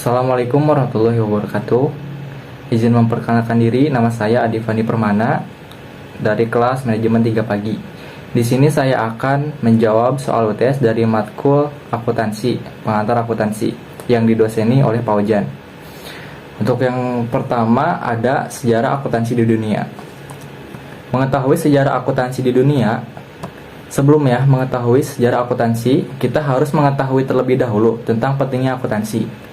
Assalamualaikum warahmatullahi wabarakatuh. Izin memperkenalkan diri, nama saya Adivani Permana dari kelas manajemen 3 pagi. Di sini saya akan menjawab soal UTS dari matkul akuntansi, pengantar akuntansi yang didoseni oleh Pak Ojan. Untuk yang pertama ada sejarah akuntansi di dunia. Mengetahui sejarah akuntansi di dunia, sebelumnya mengetahui sejarah akuntansi, kita harus mengetahui terlebih dahulu tentang pentingnya akuntansi.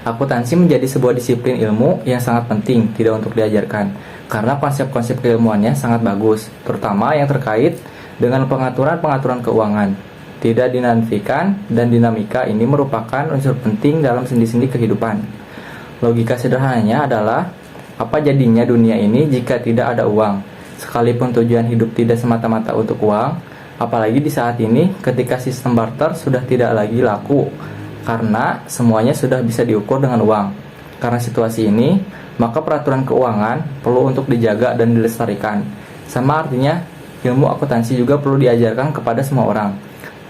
Akuntansi menjadi sebuah disiplin ilmu yang sangat penting tidak untuk diajarkan, karena konsep-konsep keilmuannya sangat bagus, terutama yang terkait dengan pengaturan-pengaturan keuangan. Tidak dinantikan dan dinamika ini merupakan unsur penting dalam sendi-sendi kehidupan. Logika sederhananya adalah, apa jadinya dunia ini jika tidak ada uang? Sekalipun tujuan hidup tidak semata-mata untuk uang, apalagi di saat ini ketika sistem barter sudah tidak lagi laku, karena semuanya sudah bisa diukur dengan uang. Karena situasi ini, maka peraturan keuangan perlu untuk dijaga dan dilestarikan. Sama artinya, ilmu akuntansi juga perlu diajarkan kepada semua orang,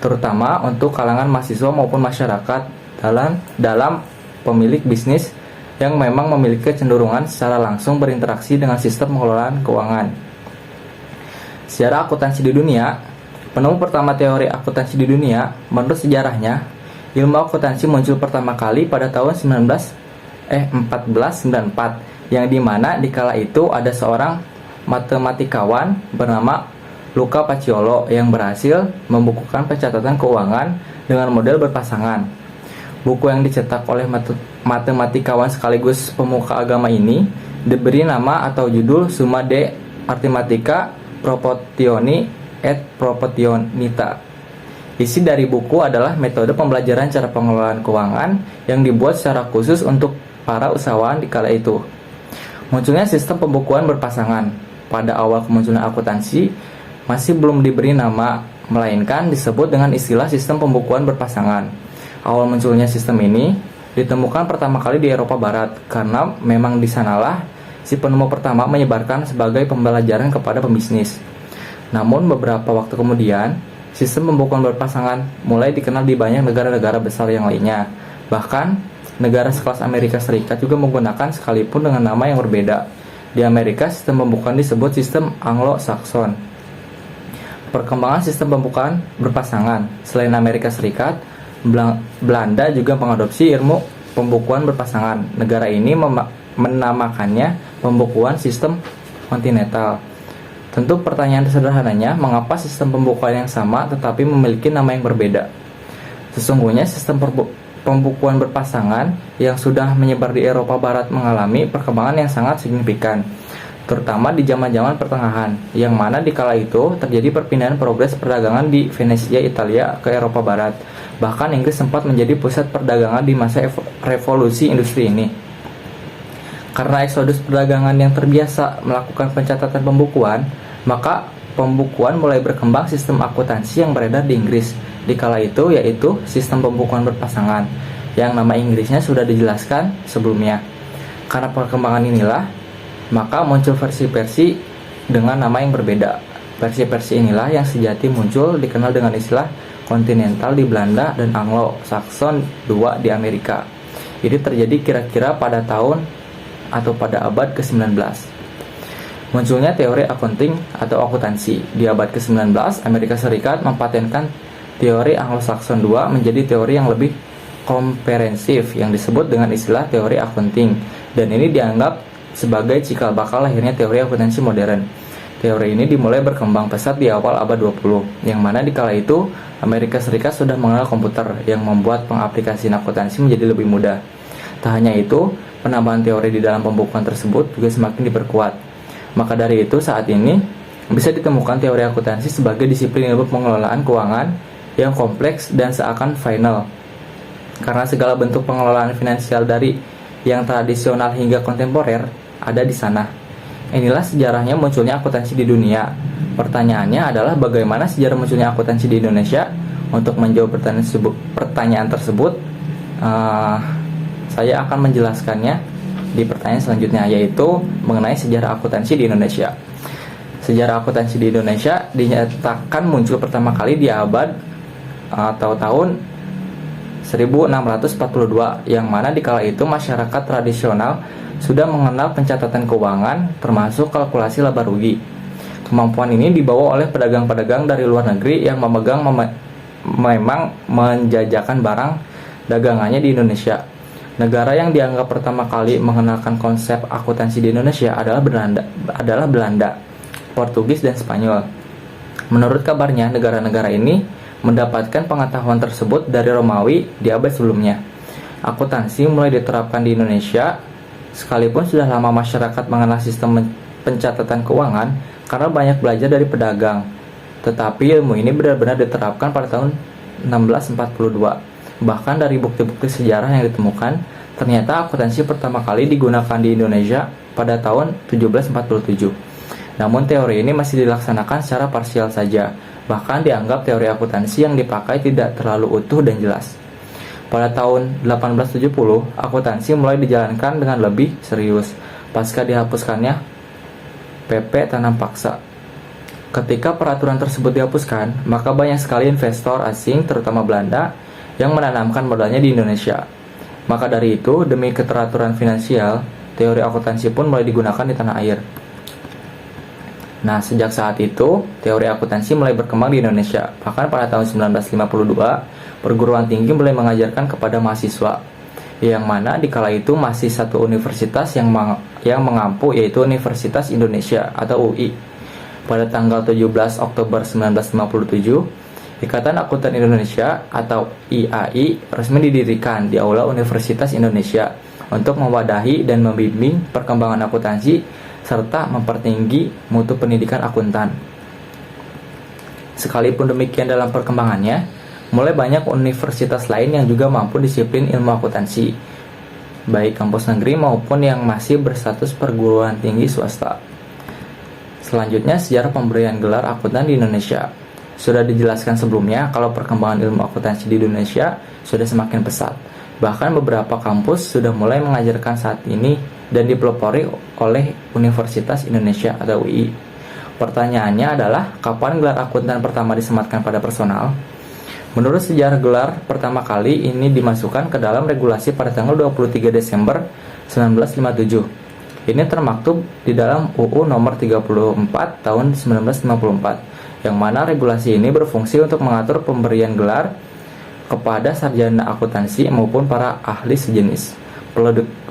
terutama untuk kalangan mahasiswa maupun masyarakat dalam pemilik bisnis yang memang memiliki kecenderungan secara langsung berinteraksi dengan sistem pengelolaan keuangan. Sejarah akuntansi di dunia. Penemu pertama teori akuntansi di dunia, menurut sejarahnya, ilmu akuntansi muncul pertama kali pada tahun 1494, yang dimana dikala itu ada seorang matematikawan bernama Luca Paciolo yang berhasil membukukan pencatatan keuangan dengan model berpasangan. Buku yang dicetak oleh matematikawan sekaligus pemuka agama ini diberi nama atau judul Summa de Arithmetica Proportioni et Proportionita. Isi dari buku adalah metode pembelajaran cara pengelolaan keuangan yang dibuat secara khusus untuk para usahawan di kala itu. Munculnya sistem pembukuan berpasangan. Pada awal kemunculan akuntansi masih belum diberi nama, melainkan disebut dengan istilah sistem pembukuan berpasangan. Awal munculnya sistem ini ditemukan pertama kali di Eropa Barat, karena memang di sanalah si penemu pertama menyebarkan sebagai pembelajaran kepada pembisnis. Namun beberapa waktu kemudian, sistem pembukuan berpasangan mulai dikenal di banyak negara-negara besar yang lainnya. Bahkan, negara sekelas Amerika Serikat juga menggunakan sekalipun dengan nama yang berbeda. Di Amerika, sistem pembukuan disebut sistem Anglo-Saxon. Perkembangan sistem pembukuan berpasangan. Selain Amerika Serikat, Belanda juga mengadopsi ilmu pembukuan berpasangan. Negara ini menamakannya pembukuan sistem kontinental. Tentu pertanyaan sederhananya, mengapa sistem pembukuan yang sama tetapi memiliki nama yang berbeda? Sesungguhnya sistem pembukuan berpasangan yang sudah menyebar di Eropa Barat mengalami perkembangan yang sangat signifikan, terutama di zaman-zaman pertengahan, yang mana di kala itu terjadi perpindahan progres perdagangan di Venesia, Italia ke Eropa Barat. Bahkan Inggris sempat menjadi pusat perdagangan di masa revolusi industri ini. Karena eksodus perdagangan yang terbiasa melakukan pencatatan pembukuan, maka pembukuan mulai berkembang sistem akuntansi yang beredar di Inggris di kala itu, yaitu sistem pembukuan berpasangan, yang nama Inggrisnya sudah dijelaskan sebelumnya. Karena perkembangan inilah, maka muncul versi-versi dengan nama yang berbeda. Versi-versi inilah yang sejati muncul dikenal dengan istilah kontinental di Belanda dan Anglo-Saxon II di Amerika. Ini terjadi kira-kira pada tahun atau pada abad ke-19. Munculnya teori accounting atau akuntansi. Di abad ke-19, Amerika Serikat mempatenkan teori Anglo-Saxon II menjadi teori yang lebih komprehensif yang disebut dengan istilah teori accounting, dan ini dianggap sebagai cikal bakal lahirnya teori akuntansi modern. Teori ini dimulai berkembang pesat di awal abad 20, yang mana di kala itu Amerika Serikat sudah mengenal komputer yang membuat pengaplikasian akuntansi menjadi lebih mudah. Tak hanya itu, penambahan teori di dalam pembukuan tersebut juga semakin diperkuat. Maka dari itu saat ini bisa ditemukan teori akuntansi sebagai disiplin ilmu pengelolaan keuangan yang kompleks dan seakan final. Karena segala bentuk pengelolaan finansial dari yang tradisional hingga kontemporer ada di sana. Inilah sejarahnya munculnya akuntansi di dunia. Pertanyaannya adalah bagaimana sejarah munculnya akuntansi di Indonesia? Untuk menjawab pertanyaan tersebut, saya akan menjelaskannya di pertanyaan selanjutnya, yaitu mengenai sejarah akuntansi di Indonesia. Sejarah akuntansi di Indonesia dinyatakan muncul pertama kali di abad atau tahun 1642, yang mana di kala itu masyarakat tradisional sudah mengenal pencatatan keuangan termasuk kalkulasi laba rugi. Kemampuan ini dibawa oleh pedagang-pedagang dari luar negeri yang memang menjajakan barang dagangannya di Indonesia. Negara yang dianggap pertama kali mengenalkan konsep akuntansi di Indonesia adalah Belanda, Portugis, dan Spanyol. Menurut kabarnya, negara-negara ini mendapatkan pengetahuan tersebut dari Romawi di abad sebelumnya. Akuntansi mulai diterapkan di Indonesia, sekalipun sudah lama masyarakat mengenal sistem pencatatan keuangan karena banyak belajar dari pedagang. Tetapi ilmu ini benar-benar diterapkan pada tahun 1642. Bahkan dari bukti-bukti sejarah yang ditemukan, ternyata akuntansi pertama kali digunakan di Indonesia pada tahun 1747. Namun teori ini masih dilaksanakan secara parsial saja. Bahkan dianggap teori akuntansi yang dipakai tidak terlalu utuh dan jelas. Pada tahun 1870, akuntansi mulai dijalankan dengan lebih serius pasca dihapuskannya PP Tanam Paksa. Ketika peraturan tersebut dihapuskan, maka banyak sekali investor asing, terutama Belanda, yang menanamkan modalnya di Indonesia. Maka dari itu, demi keteraturan finansial, teori akuntansi pun mulai digunakan di tanah air. Nah, sejak saat itu, teori akuntansi mulai berkembang di Indonesia. Bahkan pada tahun 1952, perguruan tinggi mulai mengajarkan kepada mahasiswa, yang mana di kala itu masih satu universitas yang mengampu, yaitu Universitas Indonesia atau UI. Pada tanggal 17 Oktober 1957, Ikatan Akuntan Indonesia atau IAI resmi didirikan di Aula Universitas Indonesia untuk mewadahi dan membimbing perkembangan akuntansi serta mempertinggi mutu pendidikan akuntan. Sekalipun demikian dalam perkembangannya, mulai banyak universitas lain yang juga mampu disiplin ilmu akuntansi, baik kampus negeri maupun yang masih berstatus perguruan tinggi swasta. Selanjutnya, sejarah pemberian gelar akuntan di Indonesia. Sudah dijelaskan sebelumnya kalau perkembangan ilmu akuntansi di Indonesia sudah semakin pesat. Bahkan beberapa kampus sudah mulai mengajarkan saat ini dan dipelopori oleh Universitas Indonesia atau UI. Pertanyaannya adalah, kapan gelar akuntan pertama disematkan pada personal? Menurut sejarah, gelar pertama kali ini dimasukkan ke dalam regulasi pada tanggal 23 Desember 1957. Ini termaktub di dalam UU nomor 34 tahun 1954. Yang mana regulasi ini berfungsi untuk mengatur pemberian gelar kepada sarjana akuntansi maupun para ahli sejenis.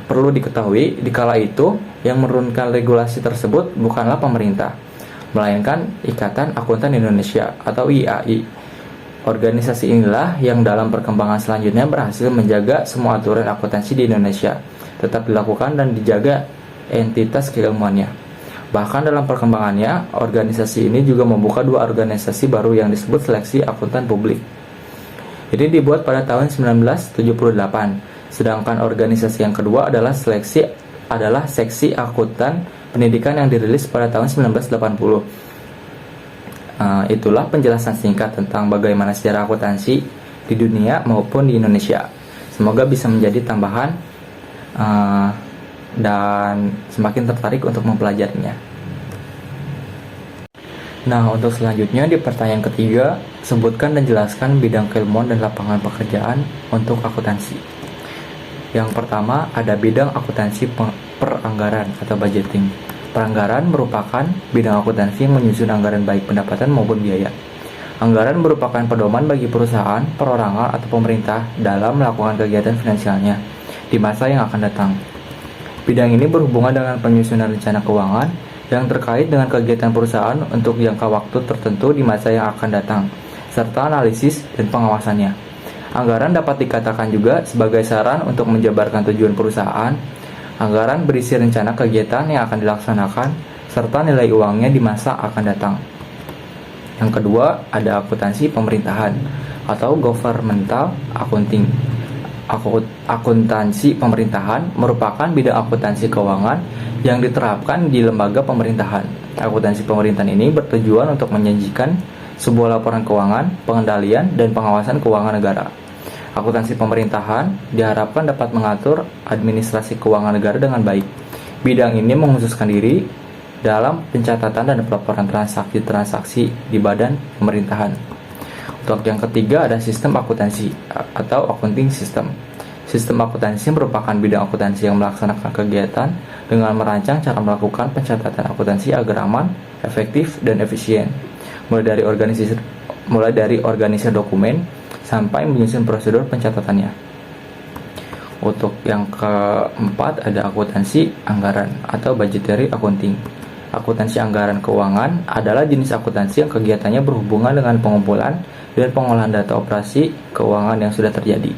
Perlu diketahui, di kala itu yang menurunkan regulasi tersebut bukanlah pemerintah, melainkan Ikatan Akuntan Indonesia atau IAI. Organisasi inilah yang dalam perkembangan selanjutnya berhasil menjaga semua aturan akuntansi di Indonesia tetap dilakukan dan dijaga entitas keilmuannya. Bahkan dalam perkembangannya, organisasi ini juga membuka dua organisasi baru yang disebut Seleksi Akuntan Publik. Ini dibuat pada tahun 1978. Sedangkan organisasi yang kedua adalah Seksi Akuntan Pendidikan yang dirilis pada tahun 1980. Itulah penjelasan singkat tentang bagaimana sejarah akuntansi di dunia maupun di Indonesia. Semoga bisa menjadi tambahan dan semakin tertarik untuk mempelajarinya. Nah, untuk selanjutnya di pertanyaan ketiga, sebutkan dan jelaskan bidang keilmuan dan lapangan pekerjaan untuk akuntansi. Yang pertama ada bidang akuntansi peranggaran atau budgeting. Peranggaran merupakan bidang akuntansi yang menyusun anggaran baik pendapatan maupun biaya. Anggaran merupakan pedoman bagi perusahaan, perorangan, atau pemerintah dalam melakukan kegiatan finansialnya di masa yang akan datang. Bidang ini berhubungan dengan penyusunan rencana keuangan yang terkait dengan kegiatan perusahaan untuk jangka waktu tertentu di masa yang akan datang, serta analisis dan pengawasannya. Anggaran dapat dikatakan juga sebagai saran untuk menjabarkan tujuan perusahaan. Anggaran berisi rencana kegiatan yang akan dilaksanakan, serta nilai uangnya di masa akan datang. Yang kedua, ada akuntansi pemerintahan atau governmental accounting. Akuntansi pemerintahan merupakan bidang akuntansi keuangan yang diterapkan di lembaga pemerintahan. Akuntansi pemerintahan ini bertujuan untuk menyajikan sebuah laporan keuangan, pengendalian, dan pengawasan keuangan negara. Akuntansi pemerintahan diharapkan dapat mengatur administrasi keuangan negara dengan baik. Bidang ini mengkhususkan diri dalam pencatatan dan pelaporan transaksi-transaksi di badan pemerintahan. Untuk yang ketiga ada sistem akuntansi atau accounting system. Sistem akuntansi merupakan bidang akuntansi yang melaksanakan kegiatan dengan merancang cara melakukan pencatatan akuntansi agar aman, efektif, dan efisien. Mulai dari organisasi dokumen sampai menyusun prosedur pencatatannya. Untuk yang keempat ada akuntansi anggaran atau budgetary accounting. Akuntansi anggaran keuangan adalah jenis akuntansi yang kegiatannya berhubungan dengan pengumpulan dan pengolahan data operasi keuangan yang sudah terjadi,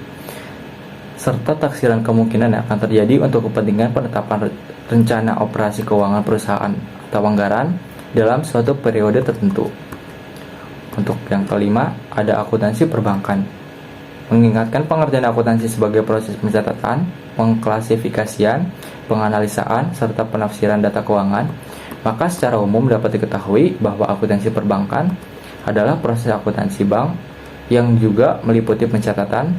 serta taksiran kemungkinan yang akan terjadi untuk kepentingan penetapan rencana operasi keuangan perusahaan atau anggaran dalam suatu periode tertentu. Untuk yang kelima, ada akuntansi perbankan. Mengingatkan pengertian akuntansi sebagai proses pencatatan, pengklasifikasian, penganalisaan, serta penafsiran data keuangan, maka secara umum dapat diketahui bahwa akuntansi perbankan adalah proses akuntansi bank yang juga meliputi pencatatan,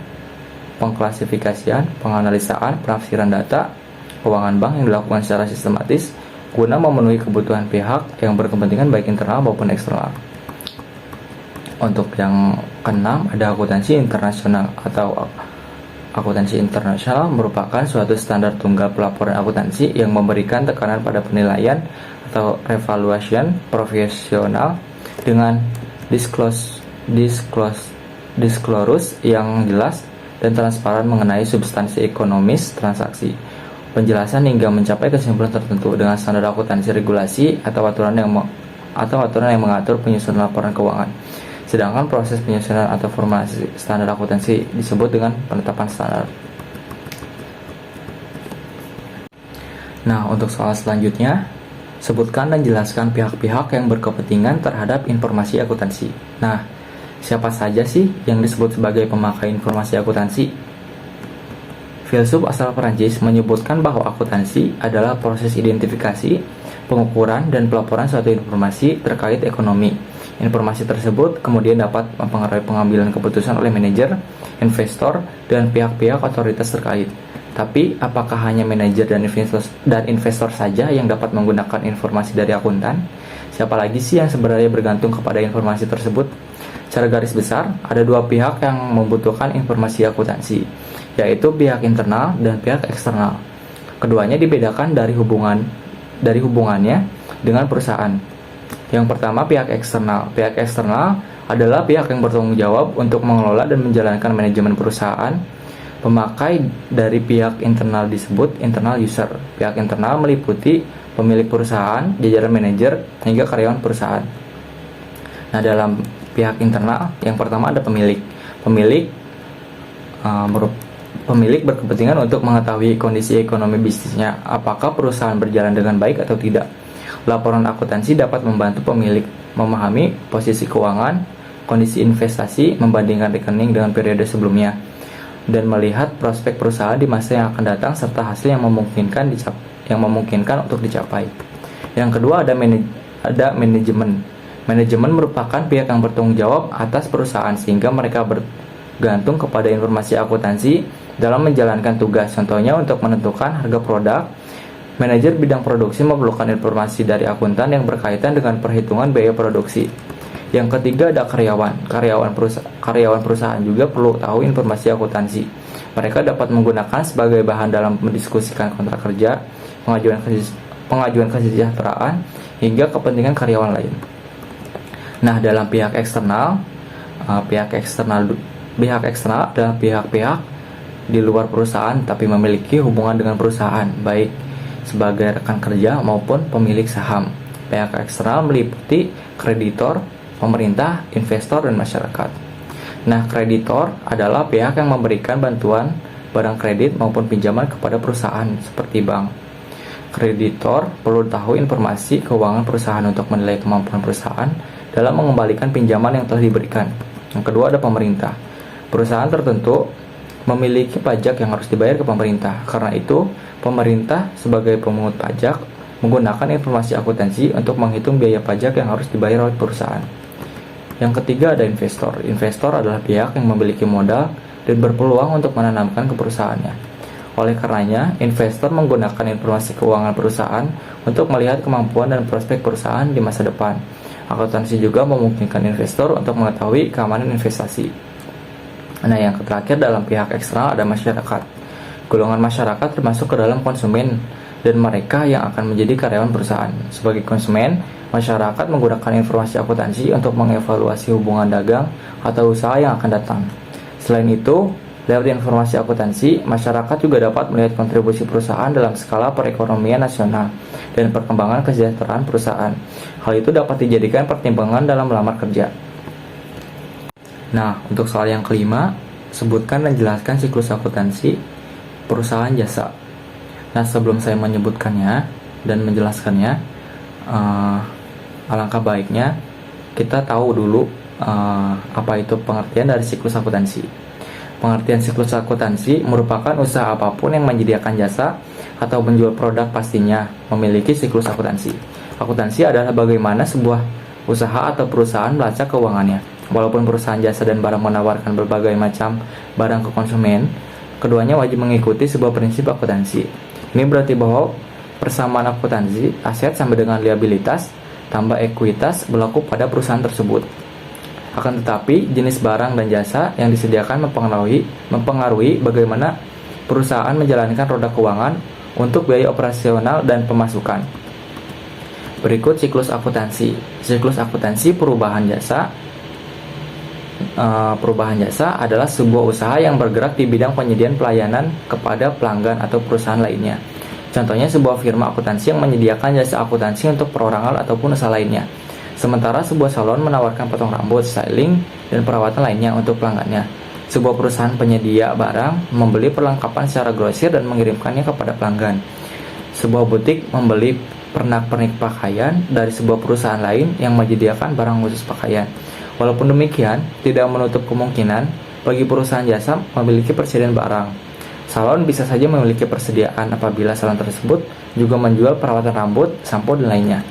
pengklasifikasian, penganalisaan, penafsiran data keuangan bank yang dilakukan secara sistematis guna memenuhi kebutuhan pihak yang berkepentingan baik internal maupun eksternal. Untuk yang keenam ada akuntansi internasional atau akuntansi internasional merupakan suatu standar tunggal pelaporan akuntansi yang memberikan tekanan pada penilaian atau revaluation profesional dengan disclosure yang jelas dan transparan mengenai substansi ekonomis transaksi, penjelasan hingga mencapai kesimpulan tertentu dengan standar akuntansi regulasi atau aturan yang mengatur penyusunan laporan keuangan. Sedangkan proses penyusunan atau formasi standar akuntansi disebut dengan penetapan standar. Nah, untuk soal selanjutnya, sebutkan dan jelaskan pihak-pihak yang berkepentingan terhadap informasi akuntansi. Nah, siapa saja sih yang disebut sebagai pemakai informasi akuntansi? Filsuf asal Perancis menyebutkan bahwa akuntansi adalah proses identifikasi, pengukuran, dan pelaporan suatu informasi terkait ekonomi. Informasi tersebut kemudian dapat mempengaruhi pengambilan keputusan oleh manajer, investor, dan pihak-pihak otoritas terkait. Tapi, apakah hanya manajer dan investor saja yang dapat menggunakan informasi dari akuntan? Siapa lagi sih yang sebenarnya bergantung kepada informasi tersebut? Secara garis besar, ada dua pihak yang membutuhkan informasi akuntansi, yaitu pihak internal dan pihak eksternal. Keduanya dibedakan dari hubungannya dengan perusahaan. Yang pertama, pihak eksternal. Pihak eksternal adalah pihak yang bertanggung jawab untuk mengelola dan menjalankan manajemen perusahaan. Pemakai dari pihak internal disebut internal user. Pihak internal meliputi pemilik perusahaan, jajaran manajer, hingga karyawan perusahaan. Nah, dalam pihak internal, yang pertama ada pemilik. Pemilik berkepentingan untuk mengetahui kondisi ekonomi bisnisnya, apakah perusahaan berjalan dengan baik atau tidak. Laporan akuntansi dapat membantu pemilik memahami posisi keuangan, kondisi investasi, membandingkan rekening dengan periode sebelumnya, dan melihat prospek perusahaan di masa yang akan datang serta hasil yang memungkinkan untuk dicapai. Yang kedua ada manajemen. Manajemen merupakan pihak yang bertanggung jawab atas perusahaan sehingga mereka bergantung kepada informasi akuntansi dalam menjalankan tugas. Contohnya untuk menentukan harga produk. Manajer bidang produksi memerlukan informasi dari akuntan yang berkaitan dengan perhitungan biaya produksi. Yang ketiga ada karyawan. Karyawan perusahaan juga perlu tahu informasi akuntansi. Mereka dapat menggunakan sebagai bahan dalam mendiskusikan kontrak kerja, pengajuan kesejahteraan, hingga kepentingan karyawan lain. Nah, dalam pihak eksternal adalah pihak-pihak di luar perusahaan tapi memiliki hubungan dengan perusahaan, baik sebagai rekan kerja maupun pemilik saham. Pihak eksternal meliputi kreditor, pemerintah, investor, dan masyarakat. Nah, kreditor adalah pihak yang memberikan bantuan barang kredit maupun pinjaman kepada perusahaan seperti bank. Kreditor perlu tahu informasi keuangan perusahaan untuk menilai kemampuan perusahaan dalam mengembalikan pinjaman yang telah diberikan. Yang kedua ada pemerintah. Perusahaan tertentu memiliki pajak yang harus dibayar ke pemerintah. Karena itu, pemerintah sebagai pemungut pajak menggunakan informasi akuntansi untuk menghitung biaya pajak yang harus dibayar oleh perusahaan. Yang ketiga ada investor. Investor adalah pihak yang memiliki modal dan berpeluang untuk menanamkan ke perusahaannya. Oleh karenanya, investor menggunakan informasi keuangan perusahaan untuk melihat kemampuan dan prospek perusahaan di masa depan. Akuntansi juga memungkinkan investor untuk mengetahui keamanan investasi. Nah, yang terakhir dalam pihak eksternal ada masyarakat. Golongan masyarakat termasuk ke dalam konsumen dan mereka yang akan menjadi karyawan perusahaan. Sebagai konsumen, masyarakat menggunakan informasi akuntansi untuk mengevaluasi hubungan dagang atau usaha yang akan datang. Selain itu, lewat informasi akuntansi, masyarakat juga dapat melihat kontribusi perusahaan dalam skala perekonomian nasional dan perkembangan kesejahteraan perusahaan. Hal itu dapat dijadikan pertimbangan dalam melamar kerja. Nah, untuk soal yang kelima, sebutkan dan jelaskan siklus akuntansi perusahaan jasa. Nah, sebelum saya menyebutkannya dan menjelaskannya, alangkah baiknya kita tahu dulu apa itu pengertian dari siklus akuntansi. Pengertian siklus akuntansi merupakan usaha apapun yang menyediakan jasa atau menjual produk pastinya memiliki siklus akuntansi. Akuntansi adalah bagaimana sebuah usaha atau perusahaan melacak keuangannya. Walaupun perusahaan jasa dan barang menawarkan berbagai macam barang ke konsumen, keduanya wajib mengikuti sebuah prinsip akuntansi. Ini berarti bahwa persamaan akuntansi aset sama dengan liabilitas tambah ekuitas berlaku pada perusahaan tersebut. Akan tetapi, jenis barang dan jasa yang disediakan mempengaruhi bagaimana perusahaan menjalankan roda keuangan untuk biaya operasional dan pemasukan. Berikut siklus akuntansi. Siklus akuntansi perubahan jasa adalah sebuah usaha yang bergerak di bidang penyediaan pelayanan kepada pelanggan atau perusahaan lainnya. Contohnya sebuah firma akuntansi yang menyediakan jasa akuntansi untuk perorangan ataupun usaha lainnya. Sementara sebuah salon menawarkan potong rambut, styling, dan perawatan lainnya untuk pelanggannya. Sebuah perusahaan penyedia barang membeli perlengkapan secara grosir dan mengirimkannya kepada pelanggan. Sebuah butik membeli pernak-pernik pakaian dari sebuah perusahaan lain yang menyediakan barang khusus pakaian. Walaupun demikian, tidak menutup kemungkinan bagi perusahaan jasa memiliki persediaan barang. Salon bisa saja memiliki persediaan apabila salon tersebut juga menjual perawatan rambut, sampo, dan lainnya.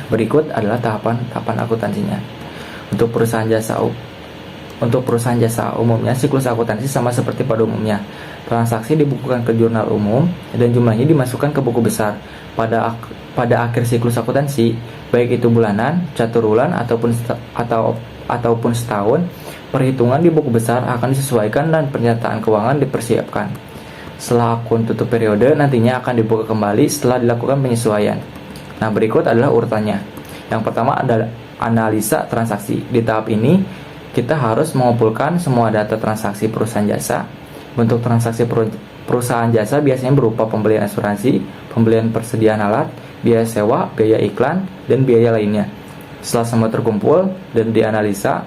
Berikut adalah tahapan akuntansinya. Untuk perusahaan jasa umumnya, siklus akuntansi sama seperti pada umumnya. Transaksi dibukukan ke jurnal umum dan jumlahnya dimasukkan ke buku besar. Pada akhir siklus akuntansi, baik itu bulanan, caturulan ataupun setahun, perhitungan di buku besar akan disesuaikan dan pernyataan keuangan dipersiapkan. Setelah akun tutup periode, nantinya akan dibuka kembali setelah dilakukan penyesuaian. Nah, berikut adalah urutannya. Yang pertama adalah analisa transaksi. Di tahap ini, kita harus mengumpulkan semua data transaksi perusahaan jasa. Bentuk transaksi perusahaan jasa biasanya berupa pembelian asuransi, pembelian persediaan alat, biaya sewa, biaya iklan, dan biaya lainnya. Setelah semua terkumpul dan dianalisa,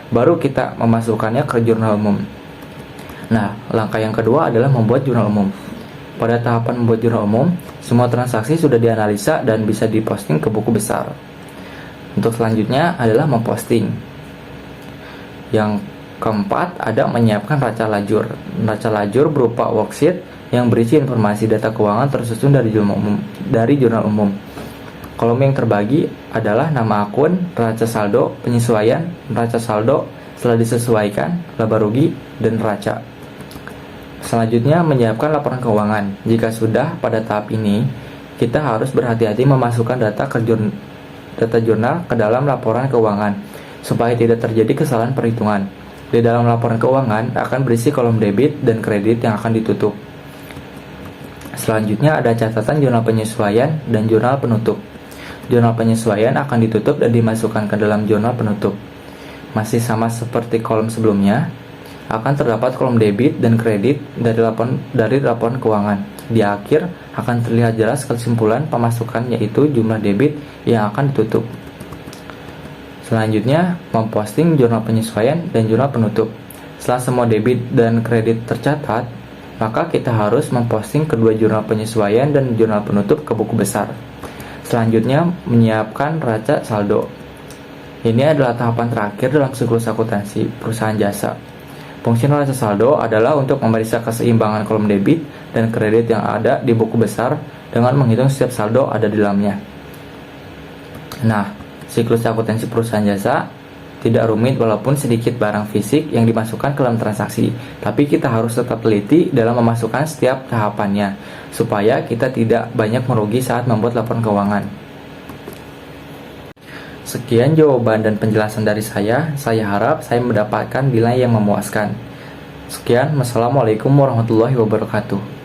baru kita memasukkannya ke jurnal umum. Nah, langkah yang kedua adalah membuat jurnal umum. Pada tahapan membuat jurnal umum, semua transaksi sudah dianalisa dan bisa diposting ke buku besar. Untuk selanjutnya adalah memposting. Yang keempat ada menyiapkan raca lajur. Raca lajur berupa worksheet yang berisi informasi data keuangan tersusun dari jurnal umum. Kolom yang terbagi adalah nama akun, raca saldo, penyesuaian, raca saldo setelah disesuaikan, laba rugi, dan raca. Selanjutnya menyiapkan laporan keuangan. Jika sudah pada tahap ini, kita harus berhati-hati memasukkan data jurnal ke dalam laporan keuangan supaya tidak terjadi kesalahan perhitungan. Di dalam laporan keuangan akan berisi kolom debit dan kredit yang akan ditutup. Selanjutnya ada catatan jurnal penyesuaian dan jurnal penutup. Jurnal penyesuaian akan ditutup dan dimasukkan ke dalam jurnal penutup. Masih sama seperti kolom sebelumnya, akan terdapat kolom debit dan kredit dari laporan keuangan. Di akhir akan terlihat jelas kesimpulan pemasukan, yaitu jumlah debit yang akan ditutup. Selanjutnya, memposting jurnal penyesuaian dan jurnal penutup. Setelah semua debit dan kredit tercatat, maka kita harus memposting kedua jurnal penyesuaian dan jurnal penutup ke buku besar. Selanjutnya, menyiapkan raca saldo. Ini adalah tahapan terakhir dalam siklus akuntansi perusahaan jasa. Fungsi raca saldo adalah untuk memeriksa keseimbangan kolom debit dan kredit yang ada di buku besar dengan menghitung setiap saldo ada di dalamnya. Nah, siklus akuntansi perusahaan jasa tidak rumit walaupun sedikit barang fisik yang dimasukkan ke dalam transaksi, tapi kita harus tetap teliti dalam memasukkan setiap tahapannya supaya kita tidak banyak merugi saat membuat laporan keuangan. Sekian jawaban dan penjelasan dari saya. Saya harap saya mendapatkan nilai yang memuaskan. Sekian, wassalamualaikum warahmatullahi wabarakatuh.